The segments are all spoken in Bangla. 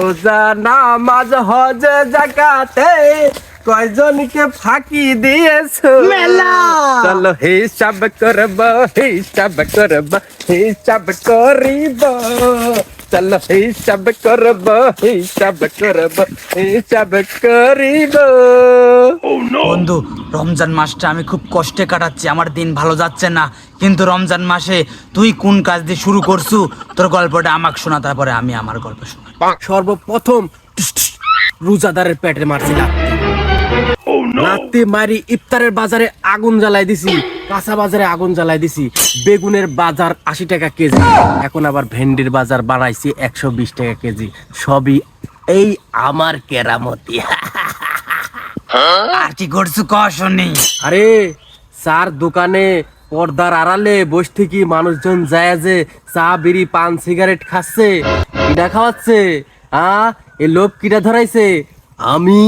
রোজা নামাজ হজ যাকাতে কয়জনকে ফাঁকি দিয়েছো মেলা। চলো হিসাব করব হিসাব করিব চলো হিসাব করব হিসাব করিব। বন্ধু, রমজান মাসটা আমি খুব কষ্টে কাটাচ্ছি, আমার দিন ভালো যাচ্ছে না। কিন্তু রমজান মাসে তুই কোন কাজ দিয়ে শুরু করছু, তোর গল্পটা আমাকে শোনা, তারপরে আমি আমার গল্প শোনা। সর্বপ্রথম রোজাদারের পেটে মারছি লাত্তি মারি ইফতারের বাজারে আগুন জ্বালাই দিছি, কাঁচা বাজারে আগুন জ্বালাই দিছি। বেগুনের বাজার 80 টাকা কেজি, এখন আবার ভেন্ডির বাজার বাড়াইছি 120 টাকা কেজি। সবই এই আমার কেরামতি। আর কি করছু ক শুনি। আরে চার দোকানে পর্দার আড়ালে বসে থেকে মানুষজন যায় যে চা বিড়ি পান সিগারেট খাচ্ছে, কিটা খাওয়াচ্ছে? এ লোভ কিটা ধরাইছে? আমি।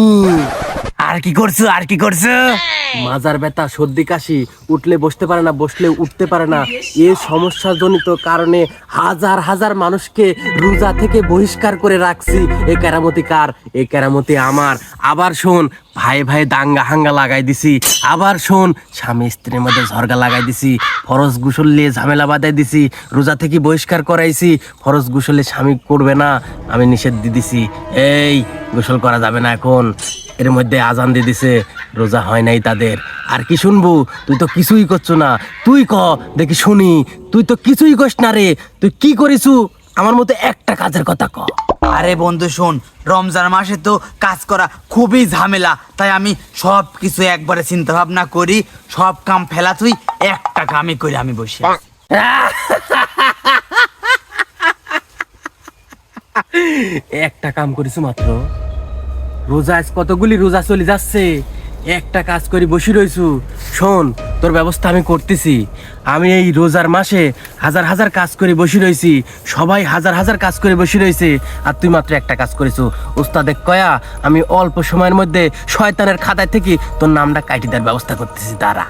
আর কি করছু, আর কি করছু? মাজার ব্যথা, সর্দি কাশি, উঠলে বসতে পারে না, বসলে উঠতে পারে না। এই সমস্যাজনিত কারণে হাজার হাজার মানুষকে রোজা থেকে বহিষ্কার করে রাখছি। এই কেরামতি কার? এই কেরামতি আমার। আবার শোন, ভাই ভাই দাঙ্গা হাঙ্গা লাগাই দিছি। আবার শোন, স্বামী স্ত্রীর মধ্যে ঝরগা লাগাই দিছি। ফরজ গোসল নিয়ে ঝামেলা বাঁধাই দিছি, রোজা থেকে বহিষ্কার করাইছি। ফরজ গোসলে স্বামী করবে না, আমি নিষেধ দিয়ে দিছি। এই গোসল করা যাবে না এখন। এর মধ্যে আজান দিয়ে দিছে, রোজা হয় নাই তাদের। আর কি শুনবো? তুই তো কিছুই করছো না। তুই ক দেখি শুনি। তুই তো কিছুই করিস না রে। তুই কি করিছু আমার মতো একটা কাজের কথা ক। আরে বন্ধু শোন, রমজান মাসে তো কাজ করা খুবই ঝামেলা, তাই আমি সব কিছু একবারে চিন্তা ভাবনা করি, সব কাম ফেলা তুই একটা কামই করি আমি বসে আছি। একটা কাম করিছু মাত্র? রোজা আজ কতগুলি রোজা চলে যাচ্ছে, একটা কাজ করি বসে রইছু। শোন, তোর ব্যবস্থা আমি করতেছি। আমি এই রোজার মাসে হাজার হাজার কাজ করে বসে রয়েছি, সবাই হাজার হাজার কাজ করে বসে রয়েছে, আর তুই মাত্র একটা কাজ করেছু। ওস্তাদে কয়া আমি অল্প সময়ের মধ্যে শয়তানের খাতায় থেকে তোর নামটা কাটি দেওয়ার ব্যবস্থা করতেছি। দাঁড়া।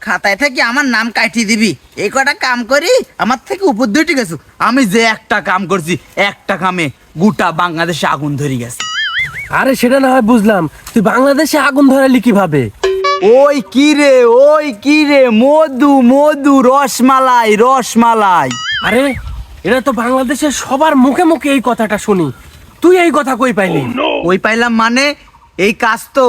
খাতায় থেকে আমার নাম কাটিয়ে দিবি? এই কটা কাম করি আমার থেকে উপর দিয়ে ঠিক আছে। আমি যে একটা কাম করছি, একটা কামে গোটা বাংলাদেশে আগুন ধরে গেছে। আরে সেটা না হয় বুঝলাম, তুই বাংলাদেশে আগুন ধরালি কিভাবে? ওই কি রে, মধু মধু, রসমালাই রসমালাই। আরে এটা তো বাংলাদেশের সবার মুখে মুখে এই কথাটা শুনি, তুই এই কথা কই পাইলি? ওই পাইলাম মানে, এই কাজ তো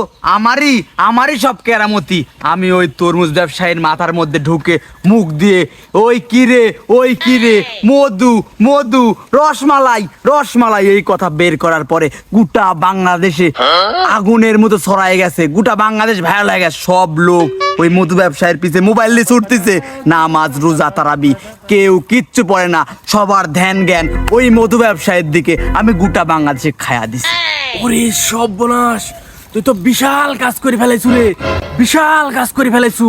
আমারই সব কেরামতি। আমি ওই তরমুজ ব্যবসায়ীর মাথার মধ্যে ঢুকে মুখ দিয়ে ওই কি রে মধু মধু রসমালাই রসমালাই এই কথা বের করার পরে গোটা বাংলাদেশে আগুনের মতো ছড়ায় গেছে। গোটা বাংলাদেশ ভালো লাগে গেছে। সব লোক ওই মধু ব্যবসায়ীর পিছে মোবাইল দিয়ে ছুটতেছে। নামাজ রোজা তারাবি কেউ কিচ্ছু পড়ে না, সবার ধ্যান জ্ঞান ওই মধু ব্যবসায়ীর দিকে। আমি গোটা বাংলাদেশে খায়া দিছি। ওরে সর্বনাশ, তুই তো বিশাল কাজ করে ফেলাইছু রে, বিশাল কাজ করে ফেলাইছু।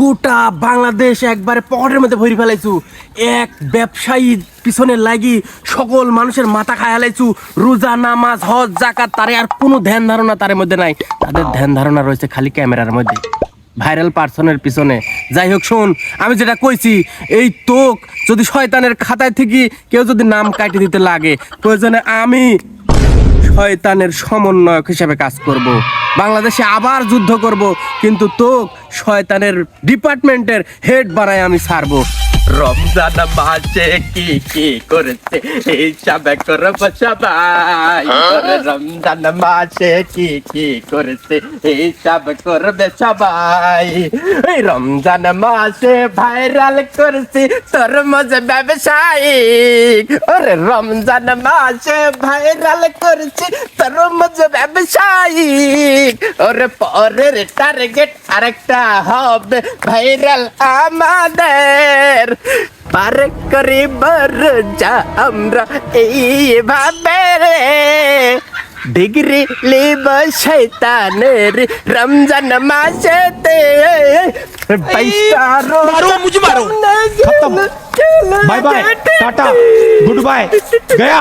গোটা বাংলাদেশ একবারে পকেটের মধ্যে ভরে ফেলাইছু। এক ব্যবসায়ী পিছনে লাগি সকল মানুষের মাথা খায় ফেলাইছু। রোজা নামাজ হজ যাকাত তারে আর কোনো ধ্যান ধারণা তার মধ্যে নাই। তাদের ধ্যান ধারণা রয়েছে খালি ক্যামেরার মধ্যে, ভাইরাল পার্সনের পিছনে। যাই হোক শোন, আমি যেটা কইছি, এই তোক যদি শয়তানের খাতায় থেকে কেউ যদি নাম কাটিয়ে দিতে লাগে, প্রয়োজনে আমি শয়তানের সমন্বয়ক হিসেবে কাজ করব। বাংলাদেশে আবার যুদ্ধ করব, কিন্তু তোক শয়তানের ডিপার্টমেন্টের হেড বানায় আমি ছাড়বো। রমজান মাসে কি করেছে হিসাব করব সবাই। রমজান মাসে কি করেছে হিসাব করবে সবাই। এই রমজান মাসে ভাইরাল করেছি তরমুজ ব্যবসায়ী। ওরে রমজান মাসে ভাইরাল করেছি তরমুজ ব্যবসায়ী। ওরে পরের টার্গেট আরেকটা হবে ভাইরাল আমাদের। পার করিব রোজা আমরা এইভাবে রে, ডিগ্রি লিব শয়তানের রমজান মাসেতে। 22টা मारो मुझे मारो, खत्म, bye bye, tata, good bye, गया।